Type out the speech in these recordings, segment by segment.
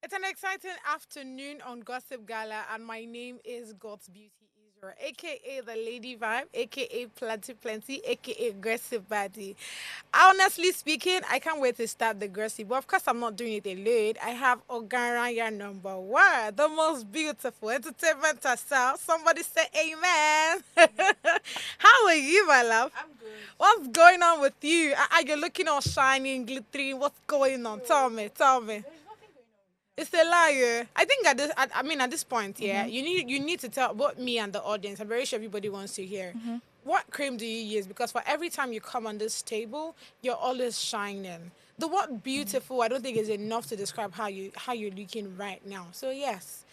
It's an exciting afternoon on Gossip Gala, and my name is God's Beauty Israel, aka the Lady Vibe, aka Plenty Plenty, aka Aggressive Body. Honestly speaking, I can't wait to start the aggressive, but of course, I'm not doing it alone. I have Ogaranya number one, the most beautiful entertainment herself. Somebody say amen. How are you, my love? I'm good. What's going on with you? You're looking all shiny and glittery. What's going on? Tell me, tell me. There's nothing going on It's a liar. I think at this, I mean, at this point, yeah, Mm-hmm. you need to tell what me and the audience. I'm very sure everybody wants to hear. Mm-hmm. What cream do you use? Because for every time you come on this table, you're always shining. The word beautiful, I don't think is enough to describe how you're looking right now. So yes,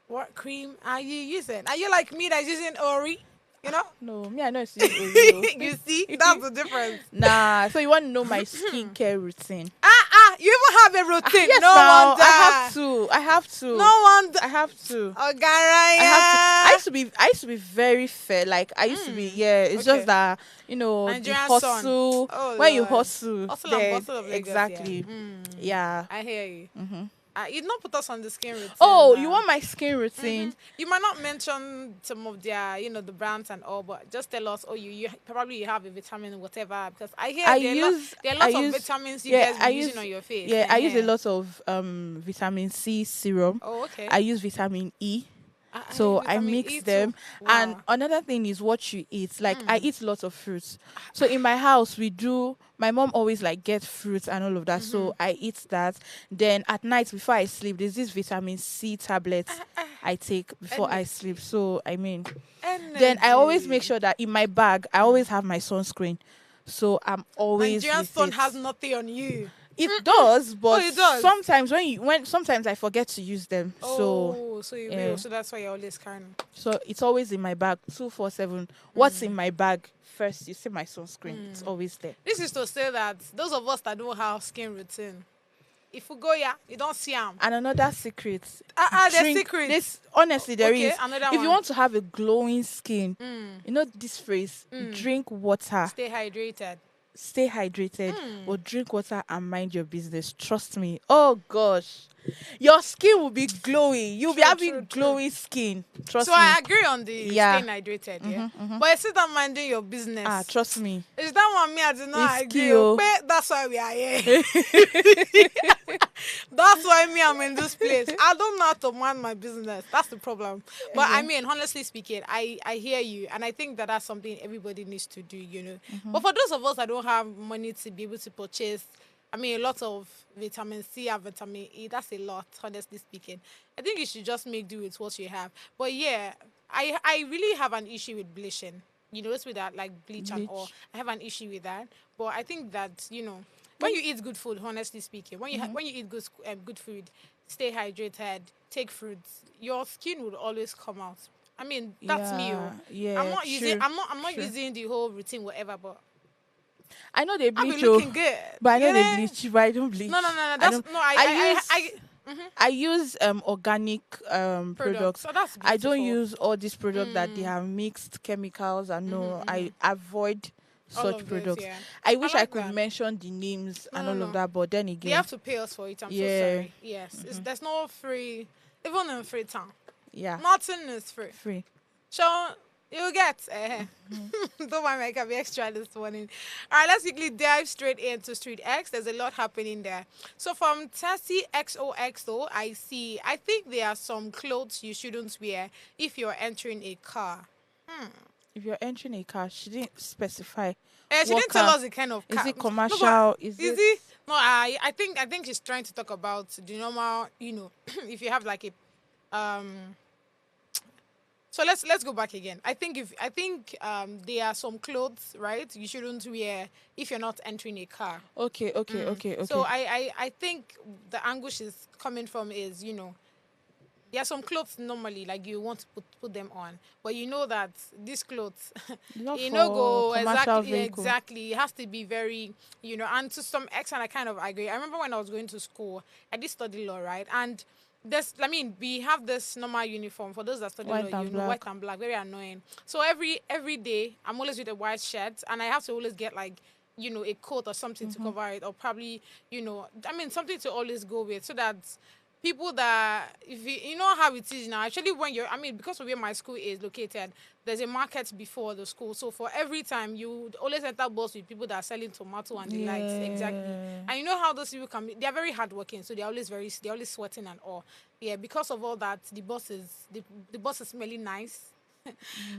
what cream are you using? Are you like me that's using Ori? You know, No, me, I know it's Oreo. you see, that's the difference. Nah, so you want to know my skincare routine? You even have a routine. Yes, No now wonder. I have to. I have to. No wonder. I have to. Oh, I have to. I Garaya. used to be. I used to be very fair. Like I used to be. Yeah. It's Okay. just that the Nigerian son. hustle. Oh When you Lord. hustle, Hustle and then bustle of Lagos, exactly. Yeah. I hear you. Mm-hmm. You not put us on the skin routine. Oh, you want my skin routine? You might not mention some of their, the brands and all, but just tell us. Oh, you probably have a vitamin or whatever. Because I hear I there, use. there are I lots of use. vitamins you Yeah, guys I be use. using on your face. Yeah, I use a Yeah. lot of vitamin C serum. Oh, okay. I use vitamin E. I use So I vitamin mix E them. too. And Wow. another thing is what you eat. Like I eat lots of fruits. So in my house we do my mom always like get fruits and all of that. So I eat that. Then at night before I sleep, there's this vitamin C tablets I take before I sleep. Energy. So I mean then I always make Energy. sure that in my bag I always have my sunscreen. So I'm always Nigerian with son it. has nothing on you. It does, Oh, but it does. sometimes when sometimes I forget to use them. So Oh, so you yeah. will. So that's why you're always carrying. So it's always in my bag, 247. What's in my bag? First, you see my sunscreen. It's always there. This is to say that those of us that don't have skin routine, if we go yeah, you don't see them. And another secret. There's Drink secrets. this. Honestly, there Okay, is. another If you one. want to have a glowing skin, you know this phrase. Drink water. Stay hydrated. Stay hydrated, or drink water and mind your business. Trust me. Oh gosh, your skin will be glowing. You'll be True, having true, true. glowing skin. Trust So me. I agree on the Yeah. staying hydrated, yeah. But it's still not minding your business. Trust me. Is that one me? I do not It's agree. key, oh. But that's why we are here. That's why me I'm in this place. I don't know how to mind my business. That's the problem. But I mean, honestly speaking, I hear you, and I think that that's something everybody needs to do. But for those of us that don't have money to be able to purchase, I mean, a lot of vitamin C and vitamin E. That's a lot, honestly speaking. I think you should just make do with what you have. But yeah, I really have an issue with bleaching. It's with that like bleach and all. Bleach. I have an issue with that. But I think that when you eat good food, honestly speaking, when you eat good food, stay hydrated, take fruits, your skin will always come out. I mean, that's me. Yeah, Oh. yeah, I'm not using. true, I'm not true. using the whole routine, whatever. But I know they I'll be bleach, looking good. but I know you they know? bleach, but I don't bleach. No, no, no, no. I That's don't. no. I use. I I use organic products. So that's I don't beautiful. use all these products that they have mixed chemicals and no. I avoid All such of those, products. yeah. I wish I like could that. mention the names and No, all no, of no. that, but then They again, have to pay us for it. I'm so Yeah. sorry. Yes, there's no free. Even in Freetown, yeah, nothing is free. free. So you get. Don't mind me, I can be extra this morning. All right, let's quickly dive straight into Street X. There's a lot happening there. So from Tessie XOXO, I think there are some clothes you shouldn't wear if you're entering a car. If you're entering a car, she didn't specify. She What didn't tell car? us the kind of car. Is it No, commercial? but Is is it? it? No, I think she's trying to talk about the normal. If you have like a So let's go back again. I think there are some clothes, right? You shouldn't wear if you're not entering a car. Okay, okay, okay, okay. So I think the angle she's coming from is, there are some clothes normally like you want to put them on, but you know that these clothes, Not you for know, go commercial exactly, vehicle. exactly. It has to be very, and to some extent, I kind of agree. I remember when I was going to school, I did study law, right? And we have this normal uniform for those that study White law, and white black. and black, very annoying. So every day, I'm always with a white shirt, and I have to always get like, a coat or something to cover it, or probably, something to always go with, so that people that, if you know how it is now, actually when you're, I mean, because of where my school is located, there's a market before the school. So for every time, you would always enter bus with people that are selling tomato and the likes. Exactly. Yeah. And you know how those people can be, they're very hardworking. So they're always sweating and all. Yeah, because of all that, the bus is smelling nice.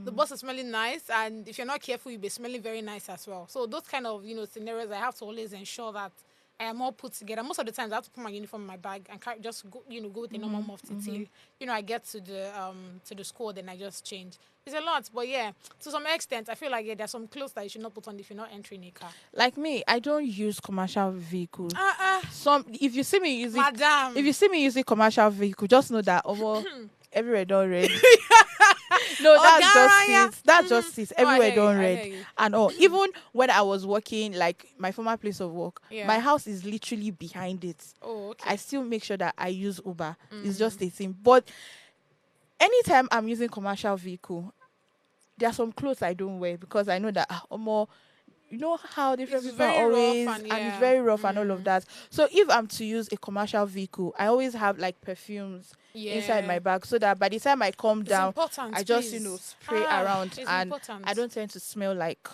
The bus is smelling nice, and if you're not careful, you'll be smelling very nice as well. So those kind of scenarios, I have to always ensure that I am all put together. Most of the times, I have to put my uniform in my bag and just go, go with the normal mufti till I get to the school. Then I just change. It's a lot, but yeah, to some extent, I feel like there's some clothes that you should not put on if you're not entering a car. Like me, I don't use commercial vehicles. Some Madam. if you see me using commercial vehicle, just know that everywhere don't red. No, that's just it. That's just it. Everywhere don't red and all. Even when I was working, like my former place of work, my house is literally behind it. Oh, okay. I still make sure that I use Uber. It's just a thing. But anytime I'm using commercial vehicle, there are some clothes I don't wear because I know that you know how different It's people are very rough always and it's very rough and all of that. So if I'm to use a commercial vehicle, I always have like perfumes inside my bag so that by the time I come down, I just spray around and I don't tend to smell like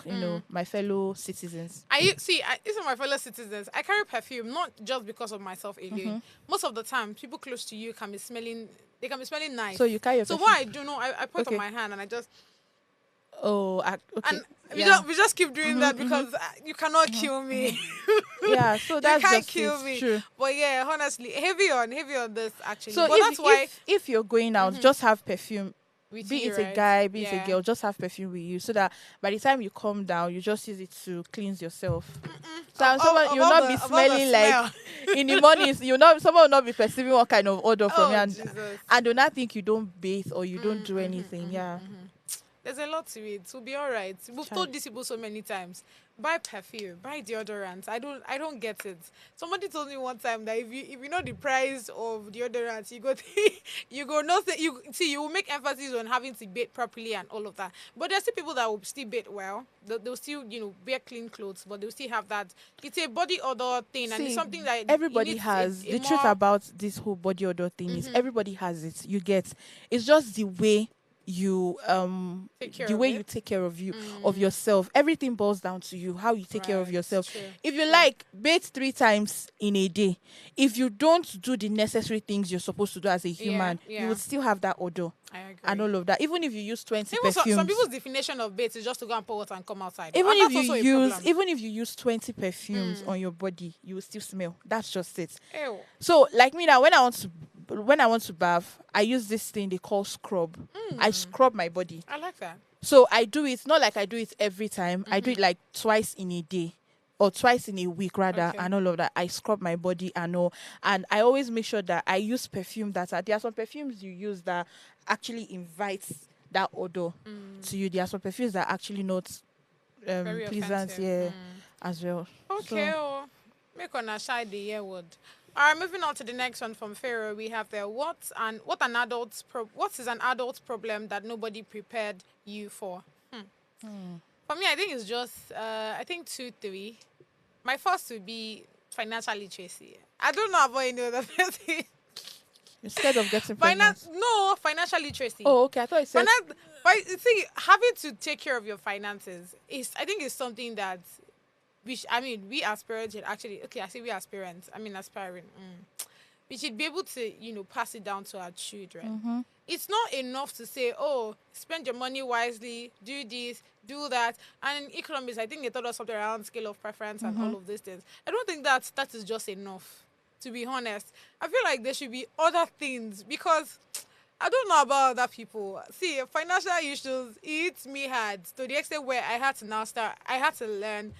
my fellow citizens. These are my fellow citizens. I carry perfume not just because of myself alone. Most of the time, people close to you can be smelling. They can be smelling nice. So you carry your So perfume? what I do know, I put on my hand and I just. Okay. And we just keep doing that because you cannot kill me. Yeah, so that's you can't just kill me. True. But yeah, honestly, heavy on this actually. So but that's why if you're going out, just have perfume. with Be you, it right? a guy, be it a girl, just have perfume with you so that by the time you come down, you just use it to cleanse yourself. So you'll not be smelling like in the mornings. Someone will not be perceiving what kind of odor from you, and do not think you don't bathe or you don't do anything. There's a lot to it. We'll be all right. We've told these people so many times. Buy perfume, buy deodorant. I don't get it. Somebody told me one time that if you know the price of deodorant, you will make emphasis on having to bathe properly and all of that. But there's still people that will still bathe well. They'll still wear clean clothes, but they'll still have that. It's a body odor thing, and it's something that everybody has. The truth about this whole body odor thing is everybody has it. You get. It's just the way you you take care of yourself. Everything boils down to you, how you take care of yourself. True. If you bathe 3 times in a day, if you don't do the necessary things you're supposed to do as a human, you will still have that odor. I agree. And all of that. Even if you use 20 perfumes. Some people's definition of bath is just to go and pour water and come outside. Even if you use 20 perfumes on your body, you will still smell. That's just it. Ew. So like me now, when I want to bath, I use this thing they call scrub. I scrub my body. I like that. So I do it, not like I do it every time. I do it like twice in a day or twice in a week rather, and all of that. I scrub my body and all. And I always make sure that I use perfume there are some perfumes you use that actually invites that odor to you. There are some perfumes that are actually not pleasant as well. Okay, make on a side the year word. All right, moving on to the next one from Pharaoh. We have there. What is an adult problem that nobody prepared you for? For me, I think it's just 2, 3. My first would be financial literacy. I don't know about any other thing. Instead of getting pregnant. No, financial literacy. Oh, okay. I thought you said. But see, having to take care of your finances is something that we aspirants actually. Okay, I say we aspirants. Aspiring. We should be able to pass it down to our children. It's not enough to say, oh, spend your money wisely, do this, do that. And in economics, I think they taught us something around scale of preference and all of these things. I don't think that is just enough, to be honest. I feel like there should be other things because I don't know about other people. See, financial issues, it hits me hard to the extent where I had to learn,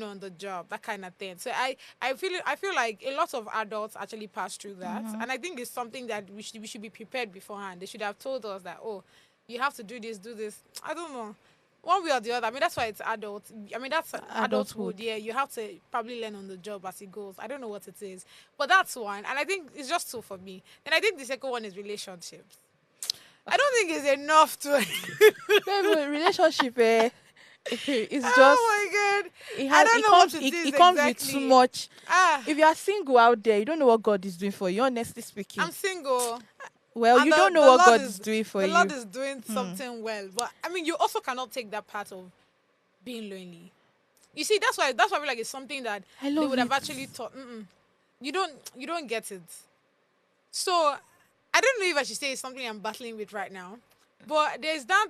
on the job, that kind of thing. So I feel like a lot of adults actually pass through that. And I think it's something that we should be prepared beforehand. They should have told us that, oh, you have to do this. I don't know. One way or the other. That's why it's adult. That's adulthood. Yeah, you have to probably learn on the job as it goes. I don't know what it is. But that's one. And I think it's just 2 for me. And I think the second one is relationships. I don't think it's enough to... Relationship, It's just Oh my god. it I has don't it know what comes it it, is it comes with too exactly. much. Ah, If you are single out there, you don't know what God is doing for you, honestly speaking. I'm single. Well, And you don't know the what Lord God is is doing for the Lord you. is doing Hmm. something well. But I mean you also cannot take that part of being lonely. You see, that's why I feel like it's something that I they love would have it. actually taught. You don't get it. So I don't know if I should say it's something I'm battling with right now, but there's that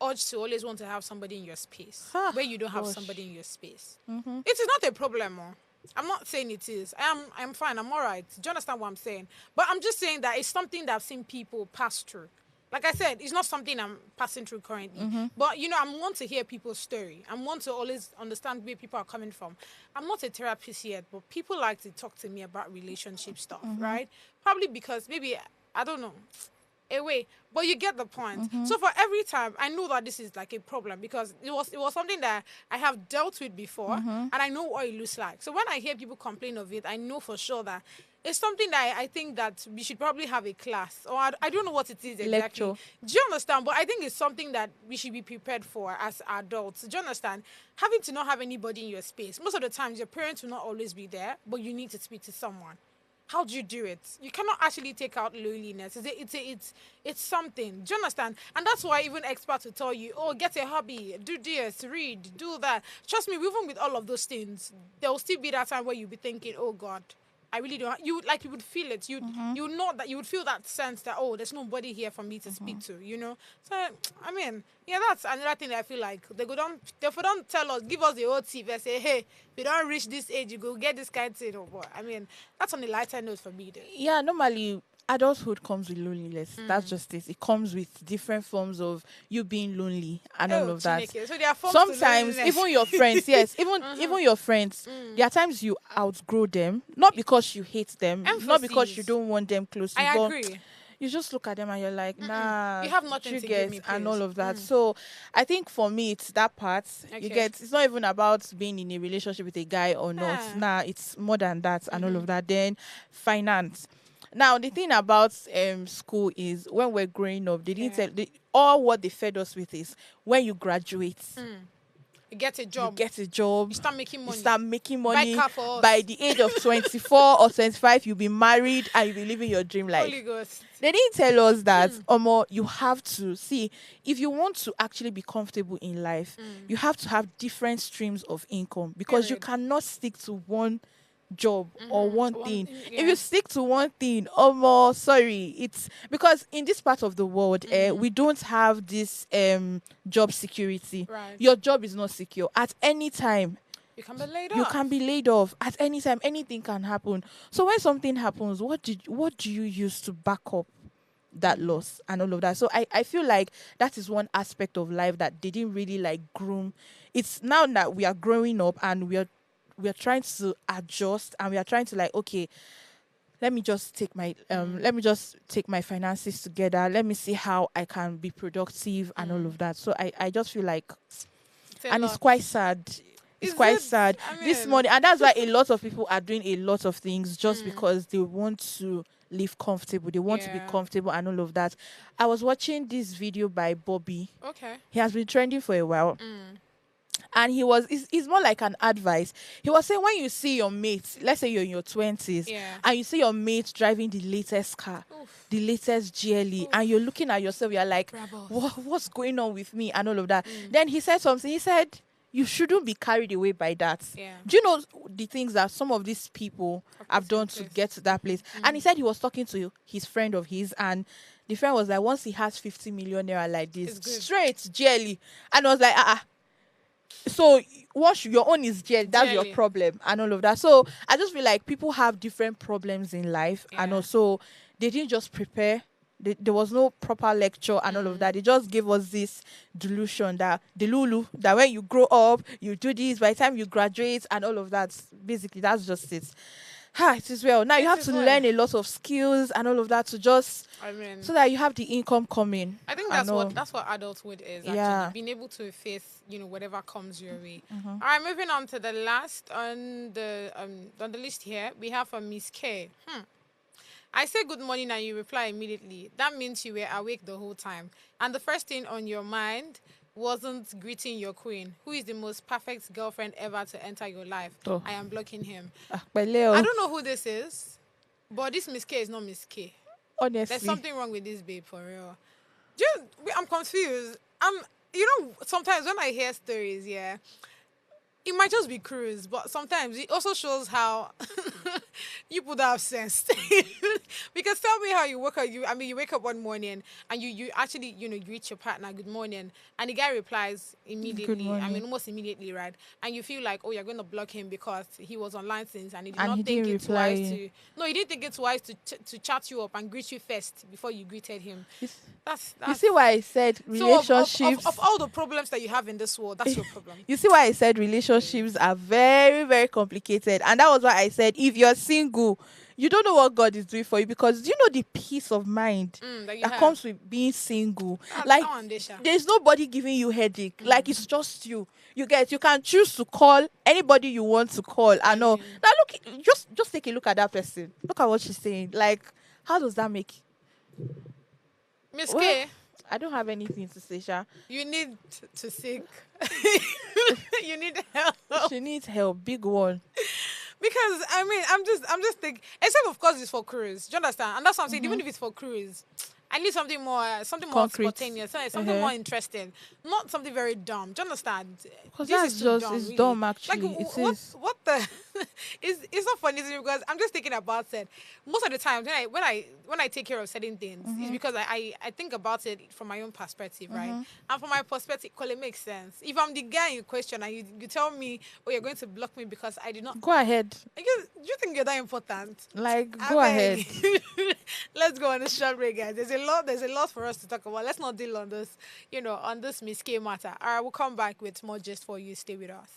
urge to always want to have somebody in your space Ah, where you don't have somebody gosh. in your space. Mm-hmm. It is not a problem. Oh. I'm not saying it is. I'm fine. I'm all right. Do you understand what I'm saying? But I'm just saying that it's something that I've seen people pass through. Like I said, it's not something I'm passing through currently. Mm-hmm. But I'm want to hear people's story. I want to always understand where people are coming from. I'm not a therapist yet, but people like to talk to me about relationship stuff, Mm-hmm. right? Probably because maybe I don't know away. But you get the point. Mm-hmm. So for every time, I know that this is like a problem because it was something that I have dealt with before, Mm-hmm. and I know what it looks like. So when I hear people complain of it, I know for sure that it's something that I think that we should probably have a class, or I don't know what it is exactly. Lecture. Do you understand? But I think it's something that we should be prepared for as adults. Do you understand? Having to not have anybody in your space. Most of the times, your parents will not always be there, but you need to speak to someone. How do you do it? You cannot actually take out loneliness. It's something. Do you understand? And that's why even experts will tell you, oh, get a hobby, do this, read, do that. Trust me, even with all of those things, there will still be that time where you'll be thinking, oh God, I really don't. You would feel it. Mm-hmm. You would know that you would feel that sense that oh, there's nobody here for me to speak to. So I mean, yeah, that's another thing that I feel like they don't tell us, give us the old tip and say, hey, if you don't reach this age, you go get this kind of thing. Or what? I mean, that's on the lighter note for me. Then. Yeah, normally adulthood comes with loneliness. That's Mm. just it. It comes with different forms of you being lonely and all Oh, of that. Chineke. So there are forms to Sometimes loneliness. even your friends, yes, Mhm. even your friends, Mm. there are times you outgrow them, not because you hate them, not because you Emphasis. don't want them close to you, I but agree. you just look at them and you're like, Mm-mm. nah, You have nothing you to give get me, and please. all of that. Mm. So I think for me it's that part. You Okay. get it's not even about being in a relationship with a guy or not. Yeah. Nah, it's more than that and all Mm-hmm. of that. Then finance. Now the thing about school is when we're growing up, they didn't Yeah. tell all what they fed us with is when you graduate, Mm. You get a you job. get a job, You start making you money. start making Buy money. car for By us. the age of 24 or 25, you'll be married and you'll be living your dream Holy life. Ghost. They didn't tell us that, Mm. Omo, you have to see if you want to actually be comfortable in life, Mm. you have to have different streams of income because you Period. cannot stick to one job or one Mm-hmm. thing. If Yeah. you stick to one thing, Omo, sorry, it's because in this part of the world, Mm. we don't have this job security. Right. Your job is not secure at any time. You can be laid You can off. be laid off at any time. Anything can happen. So when something happens, what do you use to back up that Mm. loss and all of that? So I feel like that is one aspect of life that they didn't really like groom. It's now that we are growing up and we are trying to adjust and we are trying to like, okay, Mm. let me just take my finances together. Let me see how I can be productive and all Mm. of that. So I just feel like, It's a and it's lot. quite sad. It's Is quite it? sad I this mean, morning, and that's why a lot of people are doing a lot of things just mm. because they want to live comfortable. They want to be Yeah. comfortable and all of that. I was watching this video by Bobby. Okay. He has been trending for a while, Mm. and it's more like an advice. He was saying when you see your mates, let's say you're in your 20s, Yeah. and you see your mates driving the latest car, Oof. the latest GLE, and Oof. you're looking at yourself, you're like, Brabos. what's going on with me and all of that. Mm. Then he said something. He said, you shouldn't be carried away by that. Yeah. Do you know the things that some of these people have Put in done to place. get to that place? Mm-hmm. And he said he was talking to his friend of his, and the friend was like, once he has 50 million naira like this, It's good. straight jelly. And I was like, so your own is jelly, that's your Jelly. problem and all of that. So I just feel like people have different problems in life, and Yeah. also they didn't just prepare. There was no proper lecture and all of that. They just gave us this delusion that that when you grow up, you do this. By the time you graduate and all of that, basically that's just it. It is well. Now you It have is to well. learn a lot of skills and all of that to just I mean, so that you have the income coming. I think and all. that's what adulthood is actually. Yeah. Being able to face, whatever comes your way. Mhm. All right, moving on to the last on the list here. We have a Miss K. I say good morning and you reply immediately. That means you were awake the whole time. And the first thing on your mind wasn't greeting your queen? Who is the most perfect girlfriend ever to enter your life? Oh, I am blocking him. pẹ̀lẹ́ I o. don't know who this is, but this Miss K is not Miss K. There's Honestly. something wrong with this babe for real. I'm confused. Sometimes when I hear stories, yeah, it might just be cruise, but sometimes it also shows how you would have sense. Because tell me how you wake up. You wake up one morning and you actually you reach your partner good morning, and the guy replies Good immediately. I mean morning. almost immediately, right? And you feel like, oh, you're going to block him because he was online since and he did And he not think didn't it twice reply. to. No, he didn't think it twice to chat you up and greet you first before you greeted him. You s- That's You that's see why I said so of relationships. all the problems that you have in this world, that's your problem. You see why I said relationships are very, very complicated. And that was why I said if you're single, you don't know what God is doing for you, because you know the peace of mind That you that have. comes with being single. That Like one, Desha. there's nobody giving you headache. Like it's just you. You can choose to call anybody you want to call. I know. mean- Now look, just take a look at that person. Look at what she's saying. Like, how does that make? Miss Well, K, I don't have anything to say, Sha. you need to seek. You need help. She needs help, big one. Because I'm just thinking. Except of course it's for cruise. Do you understand? And that's what I'm saying. Even if it's for cruise, I need something more Concrete. spontaneous, something Uh-huh. more interesting, not something very dumb. Do you understand? Because This that's is too just dumb, it's really. dumb Like actually. It what is. what the? It's not funny to me because I'm just thinking about it. Most of the time when I take care of certain things, it's because I think about it from my own perspective, right? And from my perspective, it makes sense. If I'm the guy in question and you tell me, oh, you're going to block me because I did not. Go ahead. Do you think you're that important? Like I go ahead. beg. Let's go on this short break, guys. There's a lot for us to talk about. Let's not deal on this, on this Miss K matter. All right, we'll come back with more just for you. Stay with us.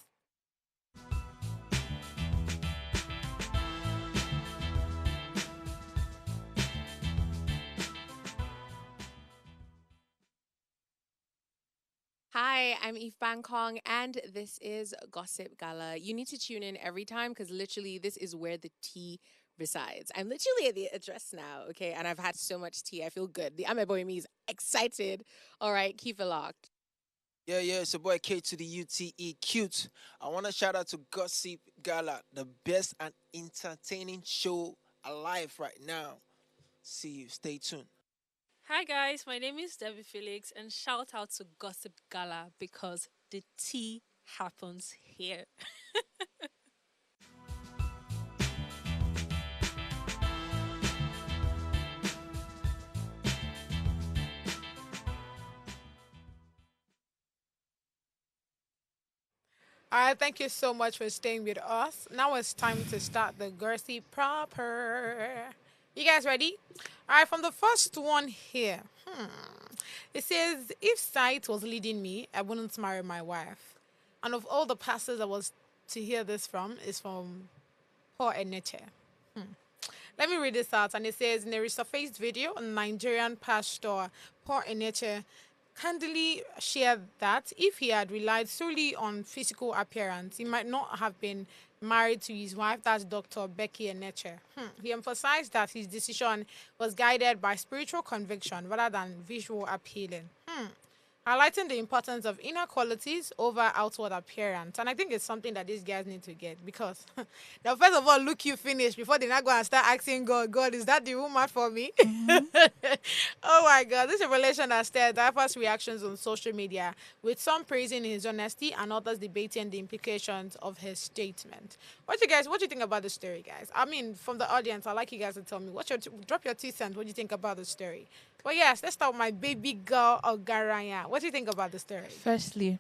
Hi, I'm Eve Bangkong, and this is Gossip Gala. You need to tune in every time because literally this is where the tea resides. I'm literally at the address now, okay? And I've had so much tea. I feel good. The Ame Boy me is excited. All right, keep it locked. Yeah, it's your boy K to the UTE cute. I want to shout out to Gossip Gala, the best and entertaining show alive right now. See you. Stay tuned. Hi guys, my name is Debbie Felix and shout out to Gossip Gala because the tea happens here. All right, thank you so much for staying with us. Now it's time to start the Gercy proper. You guys ready? All right, from the first one here. It says, if sight was leading me, I wouldn't marry my wife. And of all the pastors I was to hear this from is from Paul Eneche. Let me read this out. And it says, in a resurfaced video, a Nigerian pastor, Paul Eneche, candidly shared that if he had relied solely on physical appearance, he might not have been married to his wife, that's Dr. Becky Eneche. He emphasized that his decision was guided by spiritual conviction rather than visual appealing. Highlighting the importance of inner qualities over outward appearance. And I think it's something that these guys need to get because now, first of all, look you finish before they not go and start asking God, is that the woman for me? Oh my God, this revelation has stirred diverse reactions on social media, with some praising his honesty and others debating the implications of his statement. What do you think about the story, guys? I mean, from the audience, I'd like you guys to tell me, drop your 2 cents, what do you think about the story? But yes, let's start with my baby girl, Ogaraya. What do you think about the story? Firstly,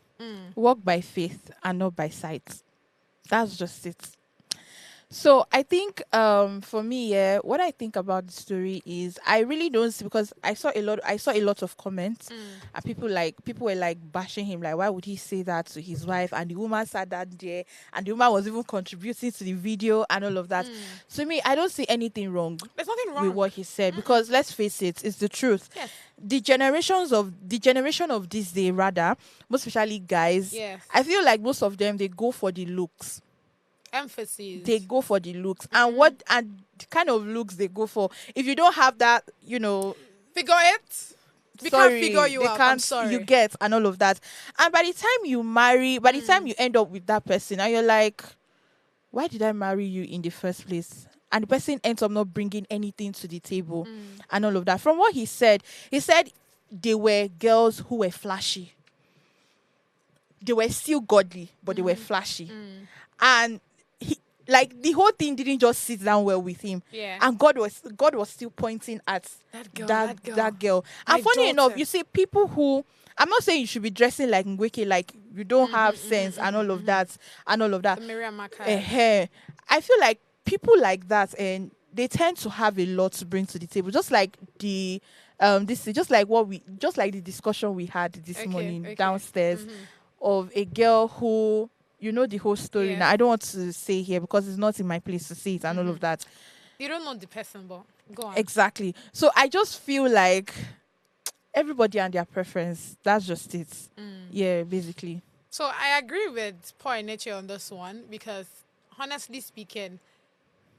walk by faith and not by sight. That's just it. So I think for me, yeah, what I think about the story is I really don't see, because I saw a lot of comments and people were like bashing him, like why would he say that to his wife, and the woman sat that there and the woman was even contributing to the video and all of that. To me, I don't see anything wrong There's nothing with wrong. what he said, because let's face it, it's the truth. Yes. The generation of this day, rather, most especially guys, Yes. I feel like most of them, they go for the looks. Emphasis. They go for the looks. And the kind of looks they go for, if you don't have that, Figure it. We sorry, can't figure you they out. can't, I'm sorry. you get, and all of that. And by the time you marry, by the time you end up with that person, and you're like, why did I marry you in the first place? And the person ends up not bringing anything to the table and all of that. From what he said they were girls who were flashy. They were still godly, but they were flashy. And he, like, the whole thing didn't just sit down well with him. Yeah. And God was still pointing at that girl. My And funny enough, daughter. you see people who, I'm not saying you should be dressing like Ngweke, like you don't have sense and all of that and all of that. The Miriam Makaya. I feel like people like that, and they tend to have a lot to bring to the table. Just like the just like the discussion we had this morning downstairs of a girl who, you know, the whole story. Yeah. Now I don't want to say here because it's not in my place to say it and all of that. You don't know the person, but go on. Exactly. So I just feel like everybody and their preference. That's just it. Yeah, basically. So I agree with Paul and Nature on this one because, honestly speaking,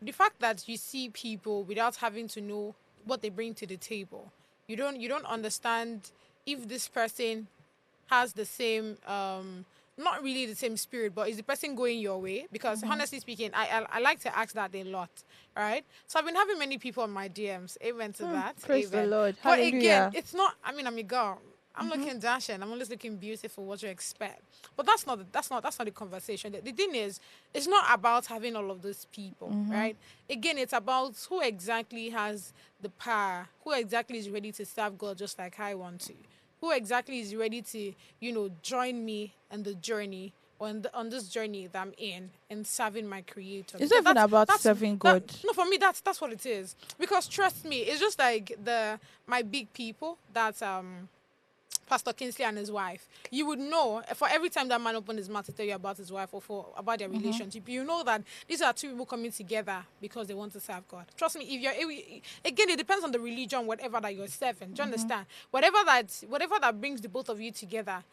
the fact that you see people without having to know what they bring to the table, you don't understand if this person has the same not really the same spirit, but is the person going your way? Because honestly speaking, I like to ask that a lot, right? So I've been having many people on my DMs. Amen to that. Praise Amen. the Lord. But Hallelujah. again, it's not. I mean, I'm a girl. I'm looking dashing. I'm always looking beautiful. What you expect? But that's not the conversation. The thing is, it's not about having all of those people, right? Again, it's about who exactly has the power, who exactly is ready to serve God just like I want to, who exactly is ready to, join me on the journey, on this journey that I'm in serving my Creator. It's not even about serving God. No, for me, that's what it is. Because trust me, it's just like my big people that Pastor Kingsley and his wife. You would know for every time that man opened his mouth to tell you about his wife or about their relationship, you know that these are two people coming together because they want to serve God. Trust me, again, it depends on the religion, whatever that you're serving. Do you understand? Whatever that brings the both of you together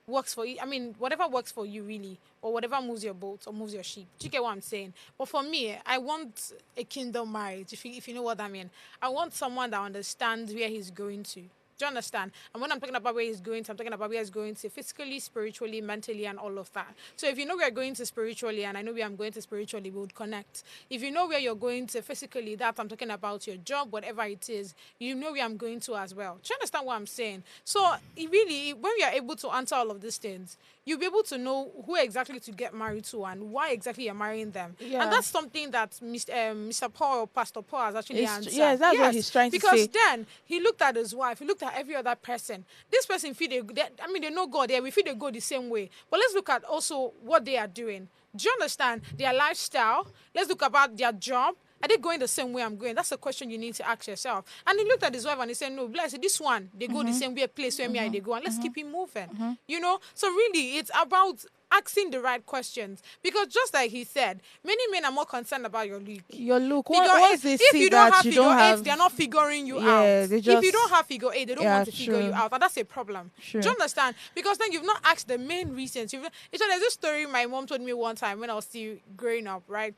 works for you. I mean, whatever works for you really, or whatever moves your boat or moves your sheep. Do you get what I'm saying? But for me, I want a kingdom marriage, if you know what I mean. I want someone that understands where he's going to. Do you understand? And when I'm talking about where he's going to, I'm talking about where he's going to physically, spiritually, mentally, and all of that. So if you know where you're going to spiritually, and I know where I'm going to spiritually, we would connect. If you know where you're going to physically, that I'm talking about your job, whatever it is, you know where I'm going to as well. Do you understand what I'm saying? So really, when we are able to answer all of these things, you'll be able to know who exactly to get married to and why exactly you're marrying them. Yeah. And that's something that Mr. Paul or Pastor Paul has actually answered. Yes, that's what he's trying to say. Because then he looked at his wife, he looked at every other person. This person they know God. We feel they go the same way. But let's look at also what they are doing. Do you understand? Their lifestyle. Let's look about their job. Are they going the same way I'm going? That's a question you need to ask yourself. And he looked at his wife and he said, no, bless it, this one, they go the same way, place where me and they go, and let's keep it moving. You know? So really, it's about asking the right questions. Because just like he said, many men are more concerned about your look. Your look. Once they if see you that don't have you figure don't have, eight, they're not figuring you yeah, out. they If you just- don't have figure eight, they don't want to figure you out. And that's a problem. Sure. Do you understand? Because then you've not asked the main reasons. There's this story my mom told me one time when I was still growing up, right?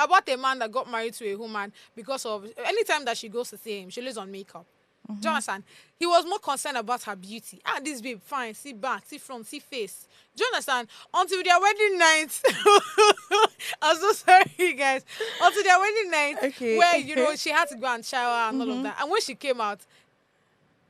About a man that got married to a woman because of anytime that she goes to see him, she lays on makeup. Do you understand? He was more concerned about her beauty. This babe, fine, see back, see front, see face. Do you understand? Until their wedding night. I'm so sorry, guys. Until their wedding night, Okay. where, she had to go and shower and all of that. And when she came out,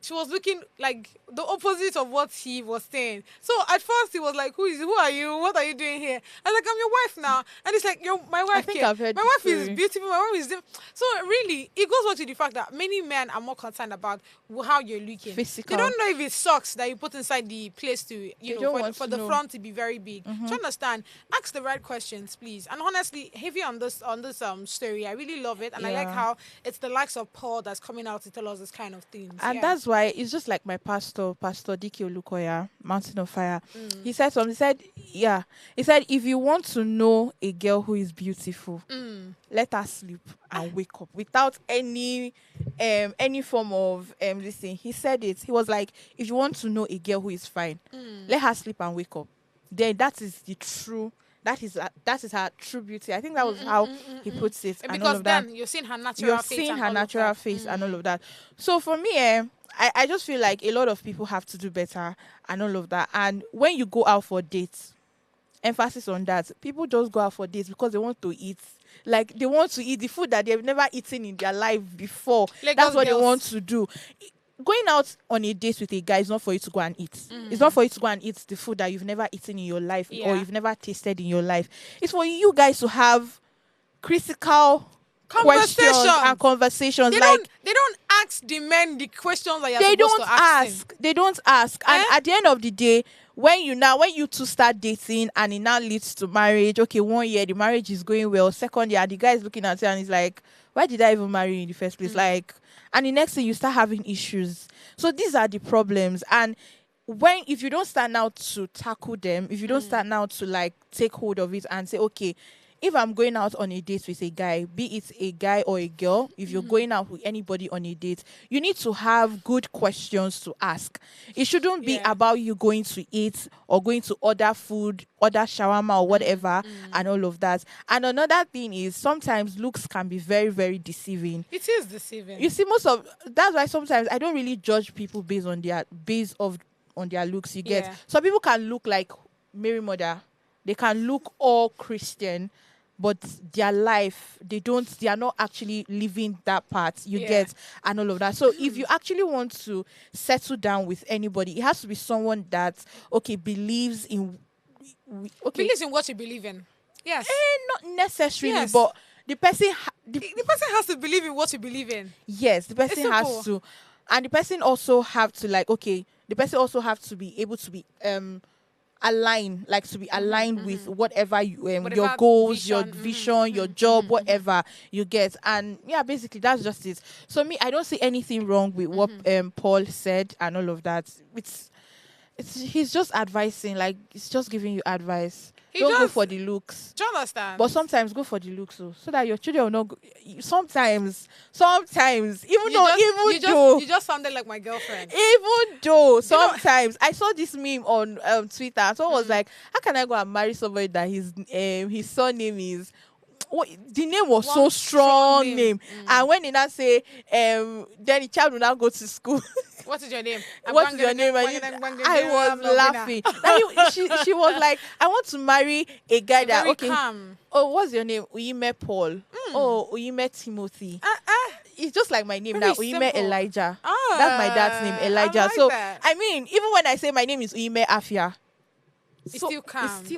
she was looking like the opposite of what he was saying. So at first he was like, "Who are you? What are you doing here?" I was like, "I'm your wife now." And it's like, my wife think came. I've heard My this wife is story. beautiful. My wife is so really, it goes back to the fact that many men are more concerned about how you're looking. Physical. They don't know if it's socks that you put inside the place to, don't want for to the know. front to be very big. Do you understand? Ask the right questions, please. And honestly, heavy on this story, I really love it, and I like Yeah. how it's the likes of Paul that's coming out to tell us this kind of things. And Yeah. that's why it's just like my Pastor Dike Olukoya, Mountain of Fire. He said something. He said, if you want to know a girl who is beautiful, let her sleep and wake up without any form of this thing. He said it. He was like, if you want to know a girl who is fine, let her sleep and wake up. Then that is her true beauty. I think that was how he puts it. And all Because of that. then you're seeing her natural You're face. seeing and her all of natural that. face and all of that. So for me, I just feel like a lot of people have to do better and all of that. And when you go out for dates, emphasis on that. People just go out for dates because they want to eat. Like they want to eat the food that they've never eaten in their life before. That's what they want to do. Going out on a date with a guy is not for you to go and eat. It's not for you to go and eat the food that you've never eaten in your life or you've never tasted in your life. It's for you guys to have critical questions and conversations. They don't ask the men the questions that you're supposed to ask. They don't ask. And at the end of the day, when you two start dating and it now leads to marriage, okay, 1 year the marriage is going well, second year the guy is looking at you and he's like, why did I even marry you in the first place? Like, and the next thing you start having issues. So these are the problems. And if you don't start now to tackle them, if you don't start now to like take hold of it and say, okay, if I'm going out on a date with a guy, be it a guy or a girl, if you're going out with anybody on a date, you need to have good questions to ask. It shouldn't be about you going to eat or going to order food, order shawarma or whatever, and all of that. And another thing is sometimes looks can be very, very deceiving. It is deceiving. You see, that's why sometimes I don't really judge people based on their looks. You get some people can look like Mary Mother, they can look all Christian, but their life, they are not actually living that part, you get, and all of that. So if you actually want to settle down with anybody, it has to be someone that, believes in what you believe in. Yes. Not necessarily, but the person the person has to believe in what you believe in. Yes, the person has to. And the person also have to the person also have to be able to be aligned with whatever your goals, your vision, your job, whatever you get. And basically that's just it. So I don't see anything wrong with what Paul said and all of that. He's just advising, like he's just giving you advice. Don't go for the looks. Do you understand? But sometimes go for the looks, so that your children will not go. Sometimes, you just sounded like my girlfriend. Even though sometimes I saw this meme on Twitter, and someone was like, "How can I go and marry somebody that his surname is?" The name was so strong name. And when they now say, then the child will now go to school. What is your name? What is your name? I was laughing. She was like, I want to marry a guy that calm. Oh, what's your name? Uyime Paul. Oh, Uyime Timothy. It's just like my name now, Uyime Elijah. That's my dad's name, Elijah. So that. I mean, even when I say my name is Uyime Afia, it's still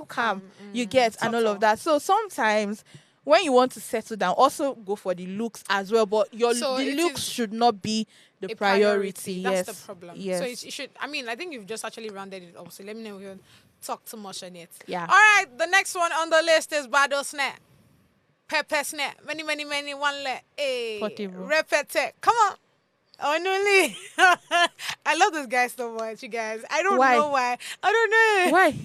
calm. You get and all of that. So sometimes when you want to settle down, also go for the looks as well. But the looks should not be the priority. That's the problem. Yes. So it should. I mean, I think you've just actually rounded it up. So let me know if you talk too much on it. Yeah. All right. The next one on the list is Bado Snap. Pepper Snap. Many, one let. Hey. Repete. Come on. Oh, no. I love this guy so much, you guys. I don't know why. I don't know. Why?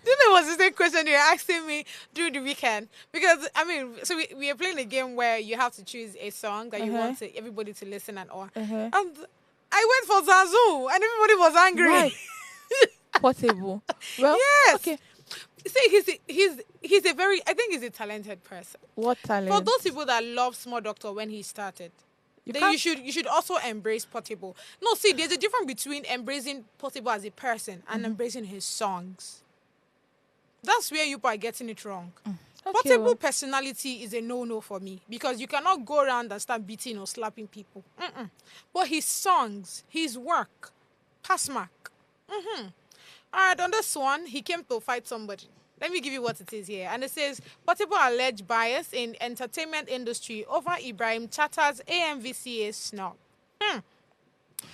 Do you know what's the same question you're asking me during the weekend? Because, I mean, so we are playing a game where you have to choose a song that you want everybody to listen and all. And I went for Zazu and everybody was angry. Why? Portable. Well, yes. Okay. See, he's a very, I think he's a talented person. What talent? For those people that love Small Doctor when he started, you should also embrace Portable. No, see, there's a difference between embracing Portable as a person and embracing his songs. That's where you are getting it wrong. Portable personality is a no-no for me because you cannot go around and start beating or slapping people. But his songs, his work, pass mark. All right, on this one, he came to fight somebody. Let me give you what it is here. And it says, Portable alleged bias in entertainment industry over Ibrahim Chatter's AMVCA snub.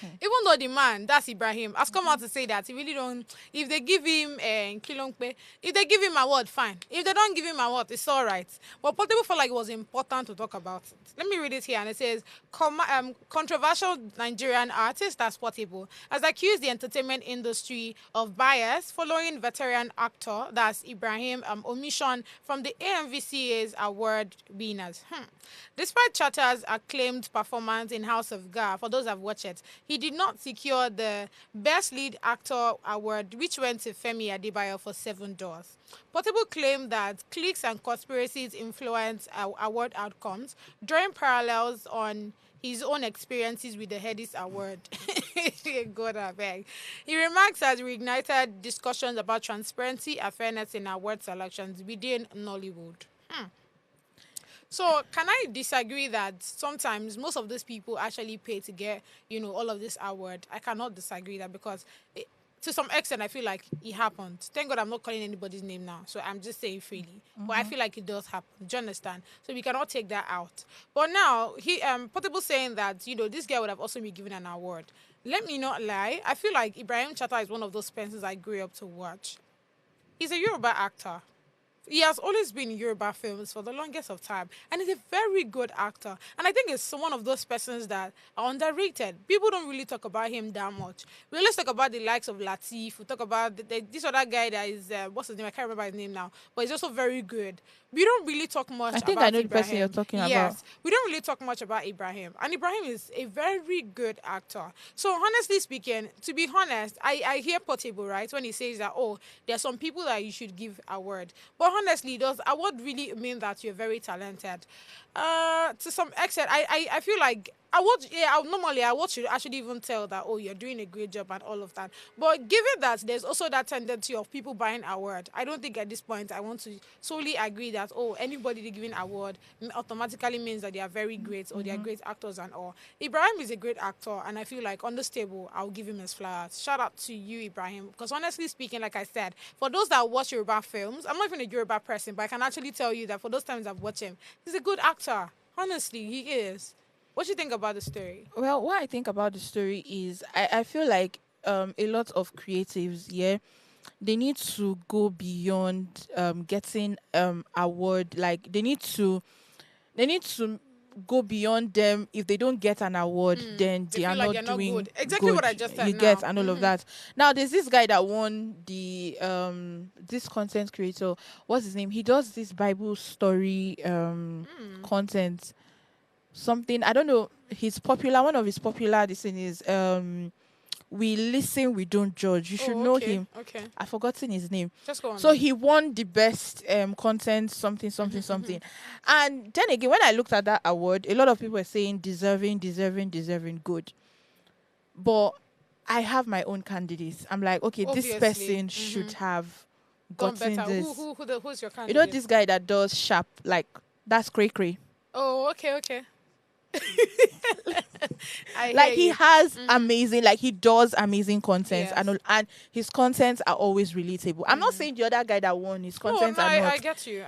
Even though the man, that's Ibrahim, has come out to say that he really don't, if they give him Kilongpe, if they give him award, fine. If they don't give him award, it's all right. But Portable felt like it was important to talk about it. Let me read it here. And it says, controversial Nigerian artist, that's Portable, has accused the entertainment industry of bias following veteran actor, that's Ibrahim, omission from the AMVCA's award winners. Despite Chatter's acclaimed performance in House of God, for those who have watched it, he did not secure the Best Lead Actor award, which went to Femi Adebayo for Seven Doors. Portable claimed that cliques and conspiracies influence award outcomes, drawing parallels on his own experiences with the Headies Award. God, I beg. He remarks has reignited discussions about transparency and fairness in award selections within Nollywood. So, can I disagree that sometimes most of these people actually pay to get, all of this award? I cannot disagree that because to some extent, I feel like it happened. Thank God I'm not calling anybody's name now, so I'm just saying freely. But I feel like it does happen. Do you understand? So we cannot take that out. But now, Portable saying that, this guy would have also been given an award. Let me not lie. I feel like Ibrahim Chatta is one of those persons I grew up to watch. He's a Yoruba actor. He has always been in Yoruba films for the longest of time, and he's a very good actor. And I think it's one of those persons that are underrated. People don't really talk about him that much. We always talk about the likes of Latif. We talk about this other guy that is what's his name? I can't remember his name now, but he's also very good. We don't really talk much. I think about I know the person Ibrahim. you're talking about. Yes, we don't really talk much about Ibrahim, and Ibrahim is a very good actor. So honestly speaking, to be honest, I hear Portable right when he says that there are some people that you should give award, but honestly, does award really mean that you're very talented? To some extent, I feel like normally I should actually even tell that you're doing a great job and all of that. But given that there's also that tendency of people buying award, I don't think at this point I want to solely agree that anybody giving award automatically means that they are very great or they are great actors and all. Ibrahim is a great actor, and I feel like on this table I'll give him his flowers. Shout out to you, Ibrahim, because honestly speaking, like I said, for those that watch Yoruba films, I'm not even a Yoruba person, but I can actually tell you that for those times I've watched him, he's a good actor. Honestly, he is. What do you think about the story? Well, what I think about the story is I feel like a lot of creatives, they need to go beyond getting award. Like they need to go beyond them. If they don't get an award, then they are feel like not they're not doing good. Exactly what I good. just said You now. get and all of that. Now there's this guy that won the this content creator. What's his name? He does this Bible story content. Something I don't know. He's popular. One of his popular this thing is we listen, we don't judge. You should know him. Okay. I've forgotten his name. Just go on. So he won the best content something. And then again, when I looked at that award, a lot of people were saying deserving, good. But I have my own candidates. I'm like, okay, Obviously. this person should have Done gotten better. this. Who's your You candidate? know this guy that does sharp, like that's cray. Oh, okay. Like he has amazing, like he does amazing content, Yes. and his contents are always relatable. I'm not saying the other guy that won his contents are not. I get you.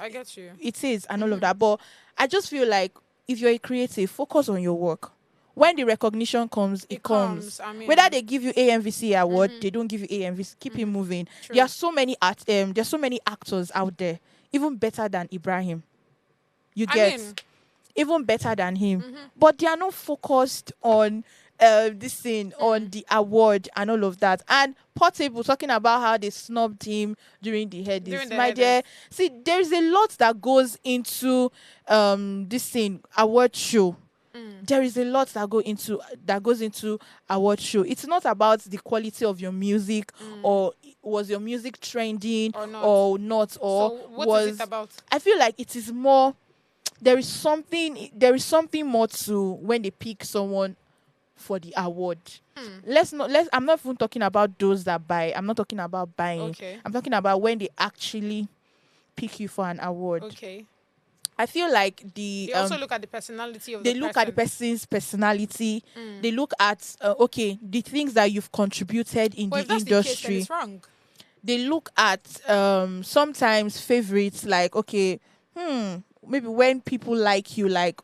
It is and all of that, but I just feel like if you're a creative, focus on your work. When the recognition comes, it comes. I mean, Whether they give you AMVC award, they don't give you AMVC. Keep it moving. True. There are so many there's so many actors out there, even better than Ibrahim. You get even better than him, but they are not focused on this thing, on the award and all of that. And Portable talking about how they snubbed him during the Headies. My dear, see, there's a lot that goes into this thing award show. There is a lot that goes into award show. It's not about the quality of your music or was your music trending or not so what is it about? I feel like it is more. There is something more to when they pick someone for the award. I'm not even talking about those that buy. I'm not talking about buying. Okay. I'm talking about when they actually pick you for an award. Okay. I feel like They also look at the personality of they the look person. at the person's personality. They look at the things that you've contributed in But if the that's the case, then industry. it's wrong. They look at sometimes favorites like maybe when people like you, like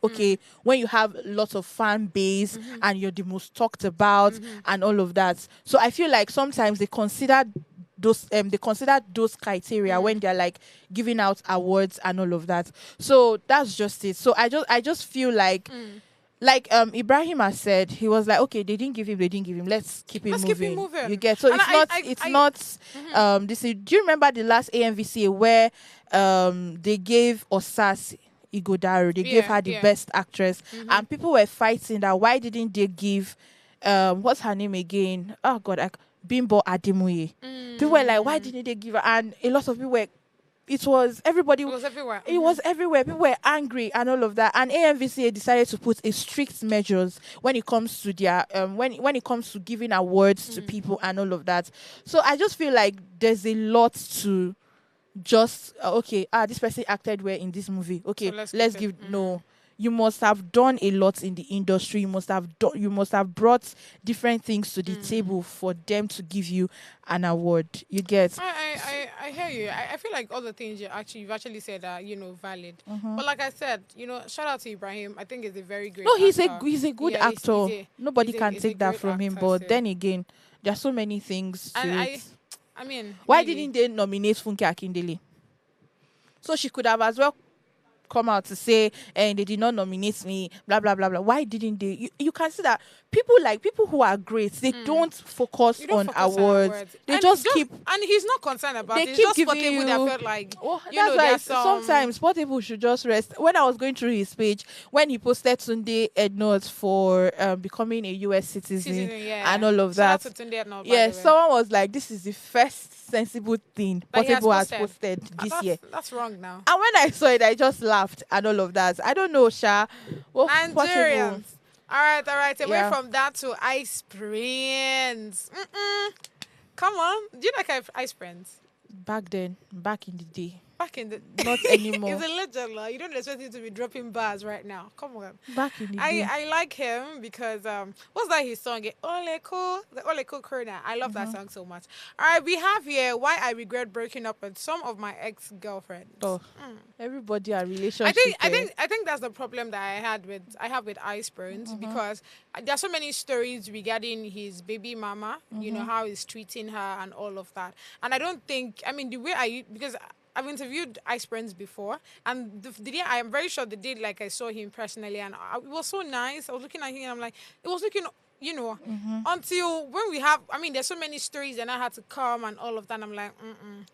when you have lots of fan base and you're the most talked about and all of that. So I feel like sometimes they consider those criteria when they're like giving out awards and all of that. So that's just it. So I just feel like Ibrahim has said, he was like, okay, they didn't give him, let's keep it moving. You get, so And it's not this is, do you remember the last AMVCA where they gave Osas Igodaro, they gave her the best actress, and people were fighting that why didn't they give what's her name again? Oh God, Bimbo Ademuye. People were like, why didn't they give her? And a lot of people were, it was everybody. It was everywhere. It was everywhere. People were angry and all of that. And AMVCA decided to put a strict measures when it comes to their when it comes to giving awards to people and all of that. So I just feel like there's a lot to just okay. This person acted well in this movie. Okay, So let's give no. You must have done a lot in the industry. You must have you must have brought different things to the table for them to give you an award. You get? I hear you. I feel like all the things you've actually said are valid. But like I said, shout out to Ibrahim. I think he's a very great. No, actor. he's a good Yeah, actor. Nobody he's can a take that great from him. actor, But so- then again, there are so many things to And it. I mean, Why really, didn't they nominate Funke Akindele? So she could have as well come out to say, and they did not nominate me, blah blah blah blah. Why didn't they? You can see that people who are great, they don't focus you don't on focus on awards. They And just keep. and he's not concerned about They it. It's keep just giving Portable you. that felt like Well, you that's know why there's some sometimes Portable should just rest. When I was going through his page, when he posted Sunday Ednods for becoming a US citizen, yeah. and all of Shout that, out to Tunde Ednor, by yeah, the way. someone was like, "This is the first sensible thing That he has Portable has posted. posted And this year." that's wrong now. And when I saw it, I just laughed and all of that. I don't know, Sha. Well, Portable. Nigerians. All right. Away Yeah. from that to Ice Prince. Come on. Do you like Ice Prince? Back in the day, Back in the not anymore. He's a legend, like. You don't expect him to be dropping bars right now. Come on. Back in the day. I like him because what's that his song? Ole Cool, the Ole Cool Corner. I love that song so much. All right, we have here why I regret breaking up with some of my ex-girlfriends. Oh, everybody are relationship. I think that's the problem that I have with Ice Prince because there's so many stories regarding his baby mama, how he's treating her and all of that. And I don't think the way because I've interviewed Ice Prince before, and the day I am very sure the day like I saw him personally, and it was so nice. I was looking at him, and I'm like, it was looking, until when we have. There's so many stories, and I had to come and all of that. And I'm like,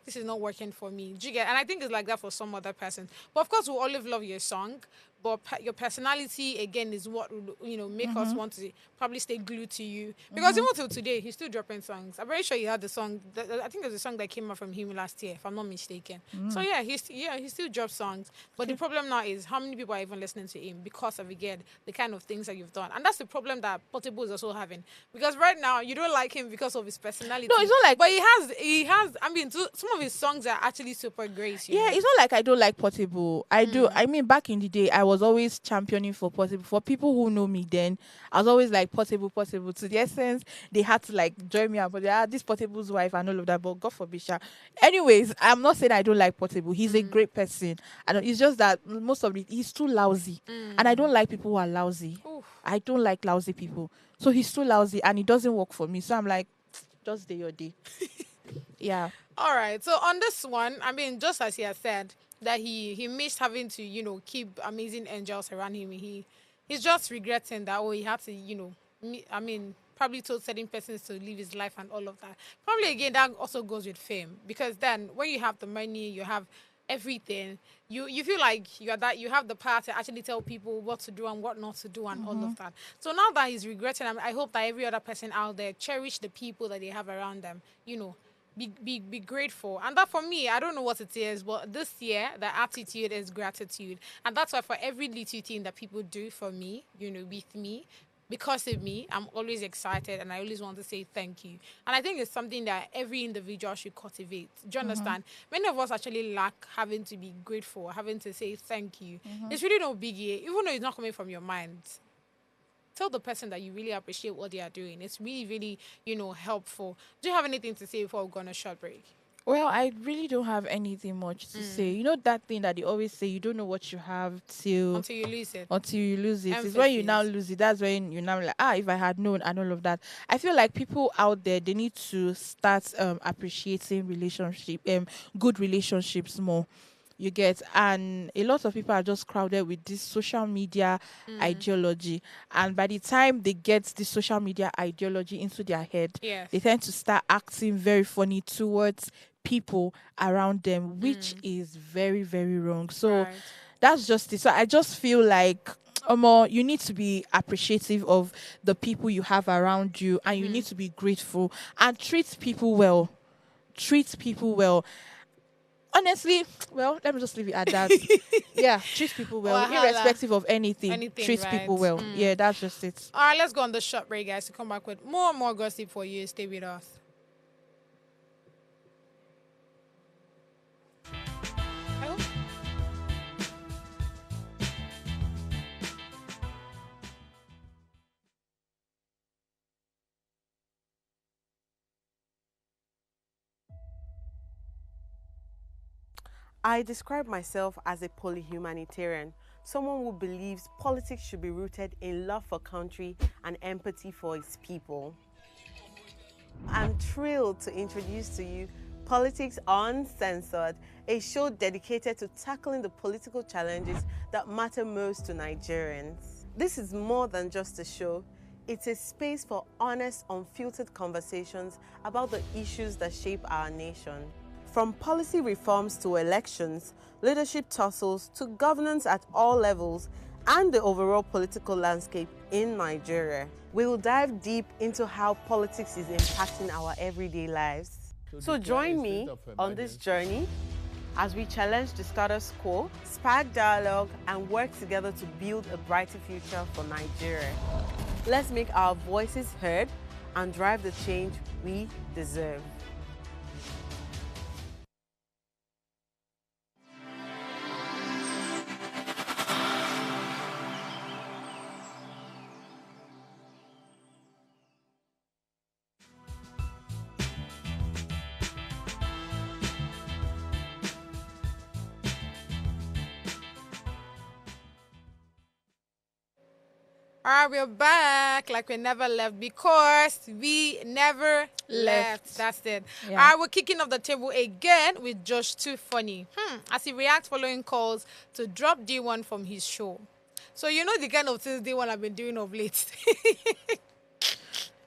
this is not working for me. Do you get? And I think it's like that for some other person. But of course, we always love your song. But your personality again is what would make us want to probably stay glued to you because even till today he's still dropping songs. I'm very sure you had the song. I think there's a song that came out from him last year, if I'm not mistaken. So yeah, he still drops songs. But the problem now is how many people are even listening to him because of again the kind of things that you've done, and that's the problem that Portable is also having because right now you don't like him because of his personality. No, it's not like. But he has. Some of his songs are actually super great. Yeah, it's not like I don't like Portable. I do. Back in the day, I was always championing for Portable. For people who know me then, I was always like Portable. To the essence, they had to like join me up. But this Portable's wife and all of that. But God forbid, Sha. Anyways, I'm not saying I don't like Portable. He's a great person. It's just that most of it, he's too lousy. And I don't like people who are lousy. Oof. I don't like lousy people. So he's too lousy and it doesn't work for me. So I'm like, just day your day. Yeah. All right. So on this one, just as he has said that he missed having to, keep amazing angels around him. He's just regretting that he had to, probably told certain persons to live his life and all of that. Probably again that also goes with fame because then when you have the money, you have everything, you feel like you have the power to actually tell people what to do and what not to do and all of that. So now that he's regretting, I hope that every other person out there cherish the people that they have around them. Be grateful. And that for me, I don't know what it is, but this year the attitude is gratitude. And that's why for every little thing that people do for me, with me, because of me, I'm always excited and I always want to say thank you. And I think it's something that every individual should cultivate. Do you understand? Many of us actually lack having to be grateful, having to say thank you. It's really no biggie, even though it's not coming from your mind. Tell the person that you really appreciate what they are doing. It's really, really, helpful. Do you have anything to say before we go on a short break? Well, I really don't have anything much to say. You know that thing that they always say, you don't know what you have Until you lose it. Until you lose it. It's when you now lose it. That's when you now like, if I had known and all of that. I feel like people out there, they need to start appreciating good relationships more. You get, and a lot of people are just crowded with this social media ideology, and by the time they get this social media ideology into their head, they tend to start acting very funny towards people around them, which is very, very wrong. So that's just it. So I just feel like you need to be appreciative of the people you have around you, and you need to be grateful and treat people well. Treat people well. Honestly, well, let me just leave it at that. Yeah, treat people well, Wahala. irrespective of anything. Anything, Treat right? people well. Yeah, that's just it. All right, let's go on the short break, guys, to come back with more and more gossip for you. Stay with us. Hello? I describe myself as a polyhumanitarian, someone who believes politics should be rooted in love for country and empathy for its people. I'm thrilled to introduce to you Politics Uncensored, a show dedicated to tackling the political challenges that matter most to Nigerians. This is more than just a show. It's a space for honest, unfiltered conversations about the issues that shape our nation. From policy reforms to elections, leadership tussles to governance at all levels, and the overall political landscape in Nigeria. We will dive deep into how politics is impacting our everyday lives. So join me on this journey as we challenge the status quo, spark dialogue, and work together to build a brighter future for Nigeria. Let's make our voices heard and drive the change we deserve. All right, we're back like we never left because we never left. That's it. Yeah. All right, we're kicking off the table again with Josh Too Funny. As he reacts following calls to drop D1 from his show. So you know the kind of things D1 have been doing of late.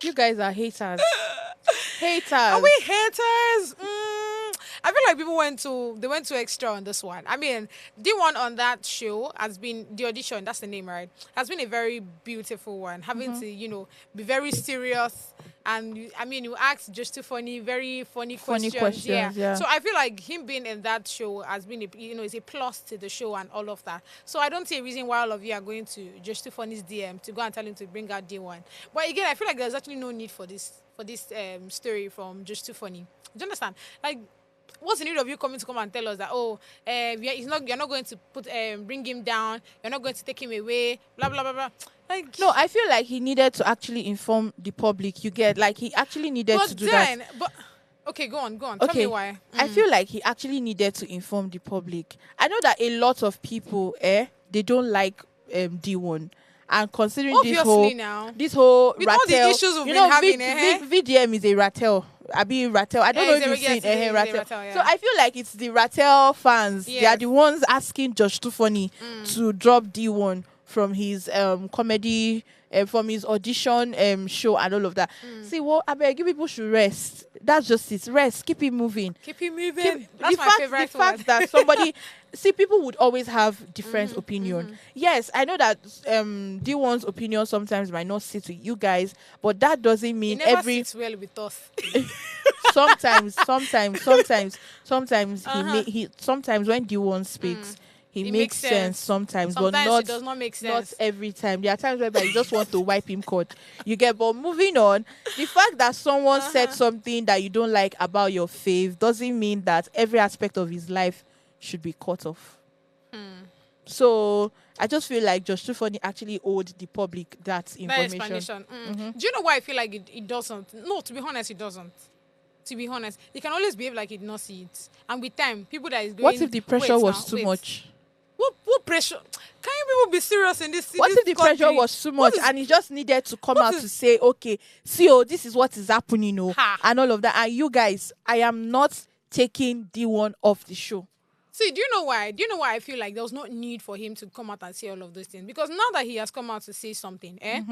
You guys are haters. Haters. Are we haters? I feel like people went too extra on this one. I mean, D1 on that show has been the audition. That's the name, right? Has been a very beautiful one. Having to, be very serious, and you ask just too funny, very funny questions. Yeah. So I feel like him being in that show has been, is a plus to the show and all of that. So I don't see a reason why all of you are going to just too funny's DM to go and tell him to bring out D1. But again, I feel like there's actually no need for this story from just too funny. Do you understand? Like, what's the need of you coming to come and tell us that you're not going to bring him down, you're not going to take him away, blah blah blah blah. Like, No, I feel like he needed to actually inform the public. You get, like, he actually needed to do that. But okay, go on. Tell me why. I feel like he actually needed to inform the public. I know that a lot of people, they don't like D1. And considering Obviously this whole with rattle, all the issues we've been having, VDM is a rattle. I mean rattle. I don't know if you've seen rattle. Yeah. So I feel like it's the rattle fans. Yes. They are the ones asking Josh Too Funny to drop D1 from his comedy, from his audition show and all of that. See, I beg you, people should rest. That's just it. Rest. Keep it moving. Keep it moving. That's my favorite The fact that somebody see, people would always have different opinion. Yes, I know that D1's opinion sometimes might not sit with you guys, but that doesn't mean it never sits well with us. sometimes sometimes when D1 speaks, he makes sense sometimes, but not, it does not make sense. not every time. There are times whereby you just want to wipe him cut. You get, but moving on, the fact that someone said something that you don't like about your fave doesn't mean that every aspect of his life should be cut off. So I just feel like Josh Too Funny actually owed the public that information. That explanation. Do you know why I feel like it doesn't? No, to be honest, it doesn't. To be honest, he can always behave like he did not see it. And with time, people that is going... What if the pressure was too much? What pressure? Can you people be serious in this? What if the pressure was too much and he just needed to come out to say, okay, see, this is what is happening, and all of that. And you guys, I am not taking D1 off the show. See, do you know why? Do you know why I feel like there was no need for him to come out and say all of those things? Because now that he has come out to say something, it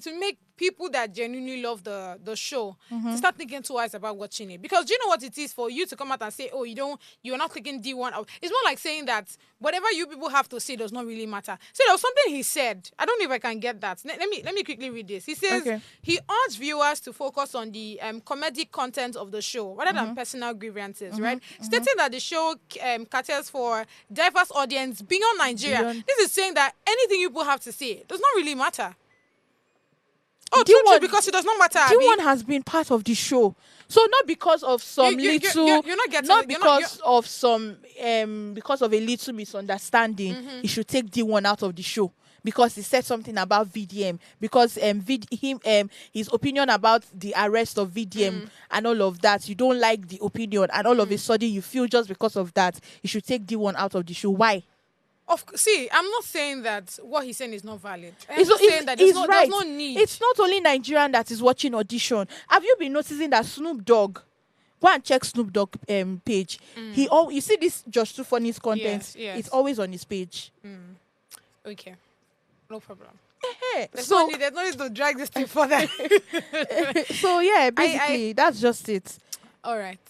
will make people that genuinely love the show to start thinking twice about watching it. Because do you know what it is for you to come out and say, oh, you're not taking D1 out? It's more like saying that whatever you people have to say does not really matter. See, there was something he said. I don't know if I can get that. Let me quickly read this. He says he urged viewers to focus on the comedic content of the show rather than personal grievances, right? Stating that the show caters for diverse audience beyond Nigeria. This is saying that anything you people have to say does not really matter. Oh, true, because it does not matter. D1 has been part of the show. So not because of some little, you're not getting, not because of some, because of a little misunderstanding, he should take D1 out of the show because he said something about VDM. Because his opinion about the arrest of VDM and all of that, you don't like the opinion, and all of a sudden you feel just because of that, you should take D1 out of the show. Why? See, I'm not saying that what he's saying is not valid. I'm not saying that there's no need. It's not only Nigerian that is watching audition. Have you been noticing that Snoop Dogg? Go and check Snoop Dogg page. You see this Just Too Funny's content. Yes. It's always on his page. Okay, no problem. There's no need to drag this thing further. So yeah, basically that's just it. All right.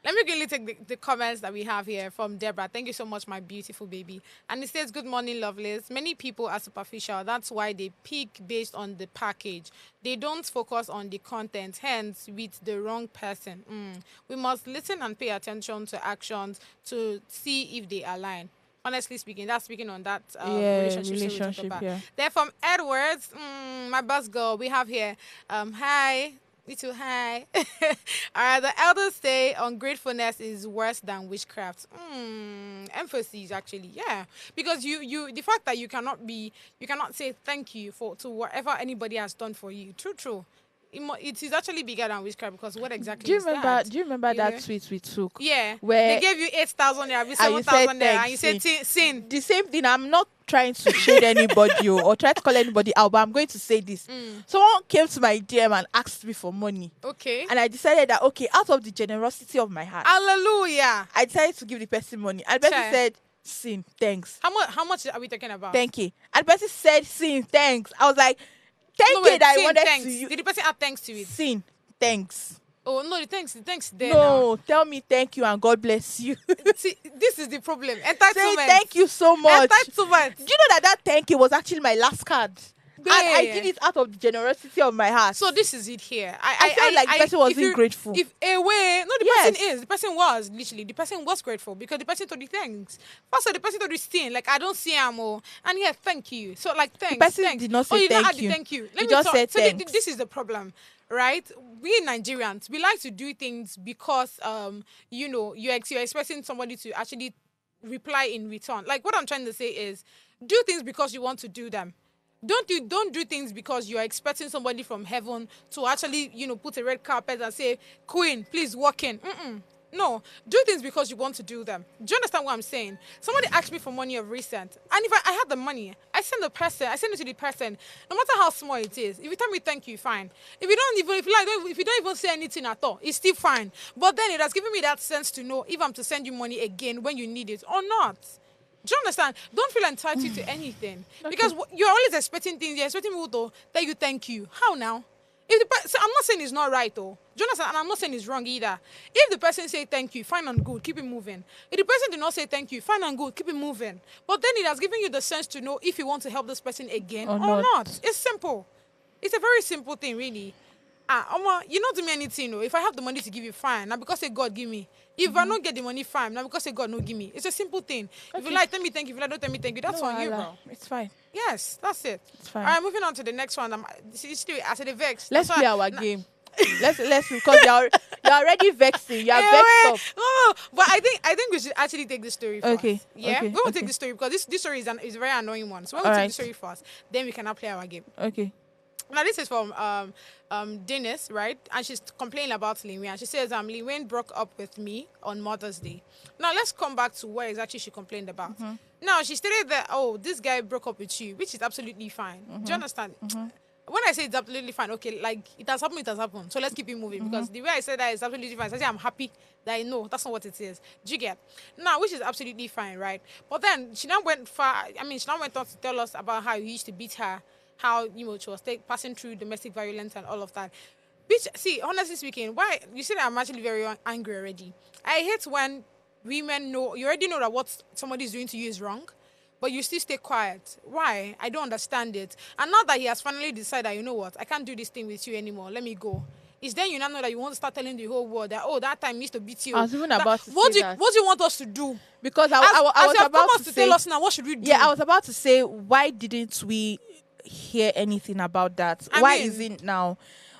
Let me quickly take the comments that we have here from Deborah. Thank you so much, my beautiful baby. And it says, good morning, lovelies. Many people are superficial. That's why they pick based on the package. They don't focus on the content, hence with the wrong person. We must listen and pay attention to actions to see if they align. Honestly speaking, that's speaking on that relationship about. Yeah. Then from Edwards, my boss girl, we have here, hi. Me too, hi. All right, the elders say ungratefulness is worse than witchcraft. Emphasis, actually, yeah. Because the fact that you cannot say thank you to whatever anybody has done for you. True. It is actually bigger than witchcraft, because what exactly is that? Do you remember that tweet we took? Yeah. Where they gave you 8,000 naira, 7,000 naira, and you said sin. The same thing. I'm not trying to shade anybody or try to call anybody out, but I'm going to say this. Someone came to my DM and asked me for money. Okay. And I decided that, okay, out of the generosity of my heart, hallelujah, I decided to give the person money. And the person said, sin, thanks. How much are we talking about? Thank you. And the person said, sin, thanks. I was like, thank you that I wanted thanks. to you. Did the person add thanks to it? Sin, thanks. Oh, no, the thanks there No, now. Tell me thank you and God bless you. See, this is the problem. Entitlement. Say thank you so much. Entitlement. Do you know that thank you was actually my last card? And I did it out of the generosity of my heart. So this is it here. I felt like the person wasn't grateful. If person is. The person was, literally. The person was grateful because the person told you thanks. First, the person told you sin. Like, I don't see him. And yeah, thank you. So, like, thanks. The person thanks. did not say thank you. Thank you. He just said thanks. This is the problem. Right, we Nigerians, we like to do things because you're expecting somebody to actually reply in return. Like, what I'm trying to say is, do things because you want to do them. Don't do things because you're expecting somebody from heaven to actually put a red carpet and say, Queen, please walk in. No, do things because you want to do them. Do you understand what I'm saying? Somebody asked me for money of recent, and if I had the money, I send it to the person, no matter how small it is. If you tell me thank you, fine. If you don't even say anything at all, it's still fine. But then it has given me that sense to know if I'm to send you money again when you need it or not. Do you understand? Don't feel entitled to anything. Okay. Because you're always expecting things. You're expecting people to tell you thank you. How now? So I'm not saying it's not right, though. Do you understand? And I'm not saying it's wrong either. If the person say thank you, fine and good, keep it moving. If the person did not say thank you, fine and good, keep it moving. But then it has given you the sense to know if you want to help this person again or not. It's simple. It's a very simple thing, really. You don't do me anything, though. If I have the money to give you, fine. Now because say God give me. If I don't get the money, fine. Now because say God no give me. It's a simple thing. Okay. If you like, tell me thank you. If you like, don't tell me thank you. That's on you, bro. It's fine. Yes, that's it. It's fine. All right, moving on to the next one. I said the vex. Let's play our game. let's because you're already vexing. You're vexed up. No, but I think we should actually take the story first. Okay. Yeah, okay. we will take the story because this story is a very annoying one. So we'll take the story first. Then we can now play our game. Okay. Now this is from Dennis, right? And she's complaining about Lin Wayne. And she says, Lin Wayne broke up with me on Mother's Day. Now let's come back to what exactly she complained about. Now she stated that, this guy broke up with you, which is absolutely fine. Do you understand? when I say it's absolutely fine, okay, like it has happened, it has happened. So let's keep it moving because the way I said that is absolutely fine. So I say I'm happy that I know that's not what it is. Do you get? Now, which is absolutely fine, right? But then she now went far. I mean, she now went on to tell us about how he used to beat her, how she was passing through domestic violence and all of that. Which, see, honestly speaking, why you see that I'm actually very angry already. I hate when women know you already know that what somebody's doing to you is wrong, but you still stay quiet. Why? I don't understand it. And now that he has finally decided, you know what, I can't do this thing with you anymore. Let me go. It's then you now know that you want to start telling the whole world that, oh, that time he used to beat you. I was even That- about to what say do you, that. what do you want us to do? Because I As was you have about come to out to say, tell us now, what should we do? yeah, I was about to say, why didn't we hear anything about that? Why is it now?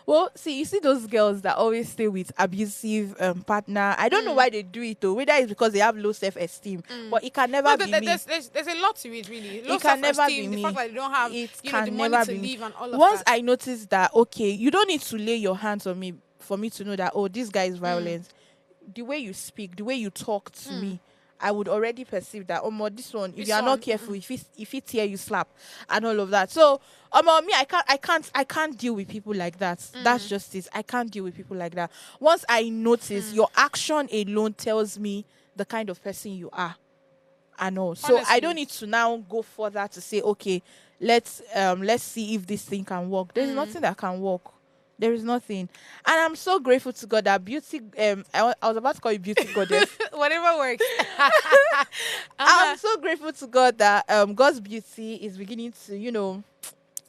Well, see, you see those girls that always stay with abusive partner. I don't know why they do it though. Whether it's because they have low self-esteem, but it can never No, be me. there's a lot to it, really. Low It can never be self-esteem, me. the fact that they don't have It the can money never to be me. live and all of Once that. I noticed that, okay, you don't need to lay your hands on me for me to know that, oh, this guy is violent. The way you speak, the way you talk to me, I would already perceive that, this one, if This you are one, not careful, if it tear you slap and all of that. So me, I can't deal with people like that. That's just it. I can't deal with people like that. Once I notice your action alone tells me the kind of person you are. I know. So I Honestly. don't need to now go further to say, okay, let's see if this thing can work. There's nothing that can work. There is nothing. And I'm so grateful to God that beauty I was about to call you beauty goddess. Whatever works. I'm so grateful to God that God's beauty is beginning to,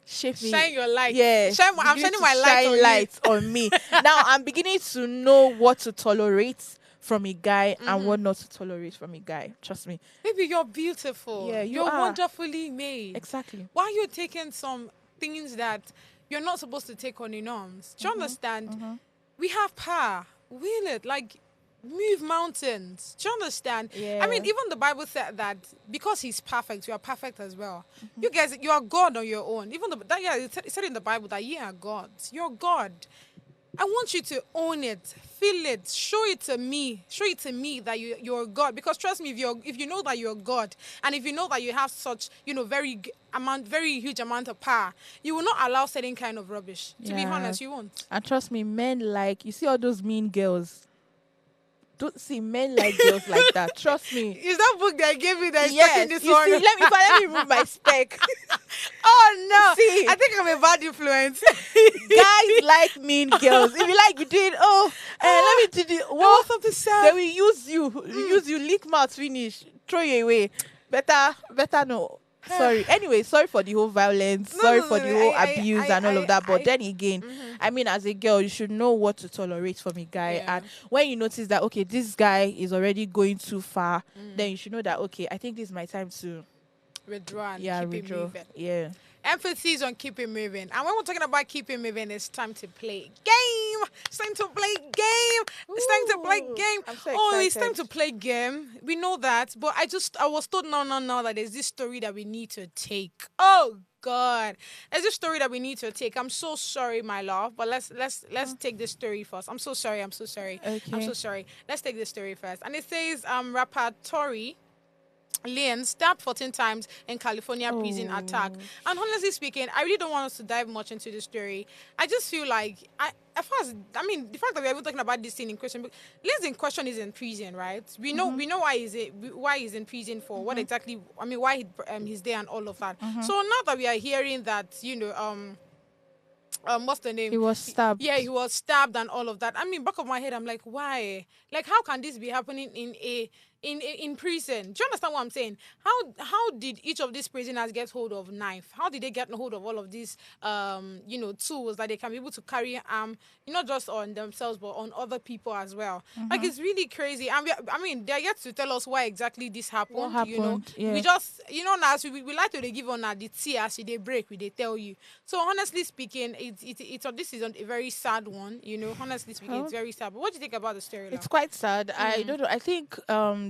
shape me. Shine your light. Yeah. I'm shining my light on you. light on me. Now I'm beginning to know what to tolerate from a guy and what not to tolerate from a guy. Trust me. Maybe you're beautiful. Yeah, you you're are. wonderfully made. Exactly. Why are you taking some things that you're not supposed to take on your arms? Do you understand? We have power. Will it? Like, move mountains. Do you understand? Yeah. I mean, even the Bible said that because he's perfect, you are perfect as well. You guys, you are God on your own. Even it said in the Bible that you are gods. You're God. I want you to own it, feel it, show it to me that you're God. Because trust me, if you know that you're God, and if you know that you have such very huge amount of power, you will not allow certain kind of rubbish. To be Yeah. honest, you won't. And trust me, men you see all those mean girls. Don't see men like girls like that. Trust me. Is that book that I gave you that is Yes, talking this you one? see, let me remove my spec. Oh no! See. I think I'm a bad influence. Guys like mean girls. If you like, you did. Let me do the. What's up to say? They will use you, lick mouth, finish, throw you away. Better no. Sorry. Anyway, sorry for the whole violence. Sorry for the whole abuse and all of that. But then again, I mean, as a girl, you should know what to tolerate from a guy. Yeah. And when you notice that, okay, this guy is already going too far, then you should know that, okay, I think this is my time to Withdraw and keep keep it withdraw. moving. Yeah. Emphasis on keep it moving. And when we're talking about keep it moving, it's time to play game. It's time to play game. It's time to play Ooh, game. I'm so It's time excited. to play game. We know that. But I was told now that there's this story that we need to take. Oh God. There's this story that we need to take. I'm so sorry, my love. But let's take this story first. I'm so sorry. I'm so sorry. I'm Okay. so sorry. Let's take this story first. And it says rapper Tory Leon stabbed 14 times in California prison attack. And honestly speaking, I really don't want us to dive much into the story. I just feel like, the fact that we're even talking about this thing in question, Leon's in question is in prison, right? We know why he's in prison for, what exactly, why he's there and all of that. So now that we are hearing that, what's the name? He was stabbed. Yeah, he was stabbed and all of that. Back of my head, I'm like, why? Like, how can this be happening in prison? Do you understand what I'm saying? How did each of these prisoners get hold of knife? How did they get hold of all of these tools that they can be able to carry not just on themselves but on other people as well? Like, it's really crazy. And they're yet to tell us why exactly this happened. What happened? Yeah. We just now as we like to give on the tea as they break, they tell you. So honestly speaking, this is a very sad one. Honestly speaking, it's very sad. But what do you think about the story? It's quite sad. I don't know. I think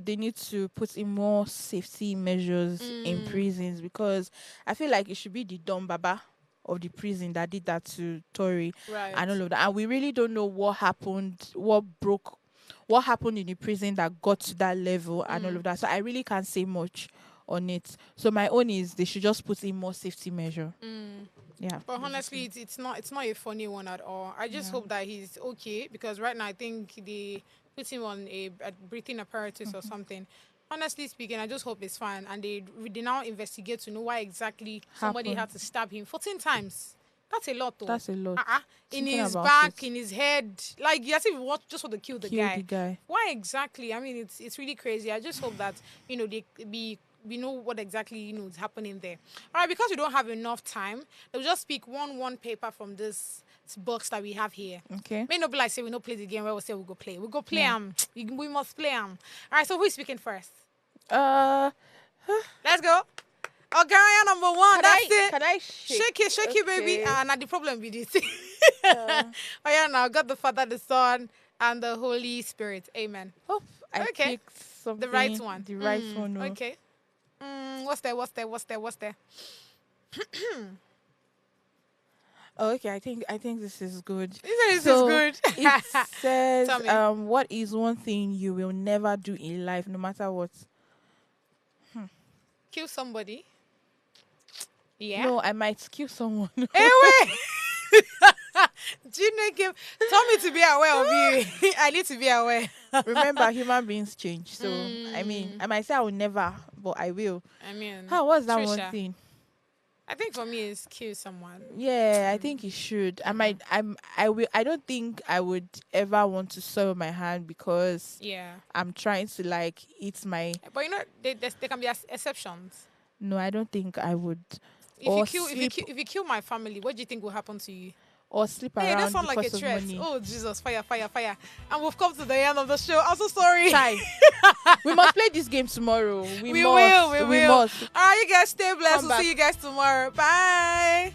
they need to put in more safety measures in prisons, because I feel like it should be the Don Baba of the prison that did that to Tory and all of that. And we really don't know what happened, what happened in the prison that got to that level and all of that. So I really can't say much on it. So my own is they should just put in more safety measure. Yeah. But honestly, it's not a funny one at all. I just hope that he's okay, because right now I think they put him on a breathing apparatus or something. Honestly speaking, I just hope it's fine, and they now investigate to know why exactly somebody had Happened. to stab him 14 times. That's a lot, though. That's a lot. In Thinking his about back, it. in his head, like yes, if you want just want to kill the Kill guy. the guy. Why exactly? I mean, it's really crazy. I just hope that they be we know what exactly is happening there. All right, because we don't have enough time, we'll just pick one paper from this box that we have here. Okay. May not be like say we don't play the game where we say we go play. We go play Yeah. we must play All right, so who is speaking first? Uh, Let's go. Ogarian number one. That's it. Can I Shake it, baby. Okay. Now the problem with this. Oh yeah, now God the Father, the Son, and the Holy Spirit. Amen. Hope I Okay. picked something. The right one. The right one. Oh. Okay. What's there? Oh, okay, I think this is good. This So, is good. It says, Tell me. what is one thing you will never do in life, no matter what? Kill somebody. Yeah. No, I might kill someone. Hey, wait. Chineke, tell me to be aware of you. I need to be aware. Remember, human beings change. So, I mean, I might say I will never, but I will. I mean, What's that Trisha, one thing? I think for me is kill someone. Yeah, I think you should. I don't think I would ever want to soil my hand because Yeah. I'm trying to like eat my. But there can be exceptions. No, I don't think I would. If you kill my family, what do you think will happen to you? Or sleep Hey, around that sounds like a because of threat. money. Oh Jesus, fire. And we've come to the end of the show. I'm so sorry. Chai. We must play this game tomorrow. We will. must. All right, you guys stay blessed. Come We'll see you guys tomorrow. Bye.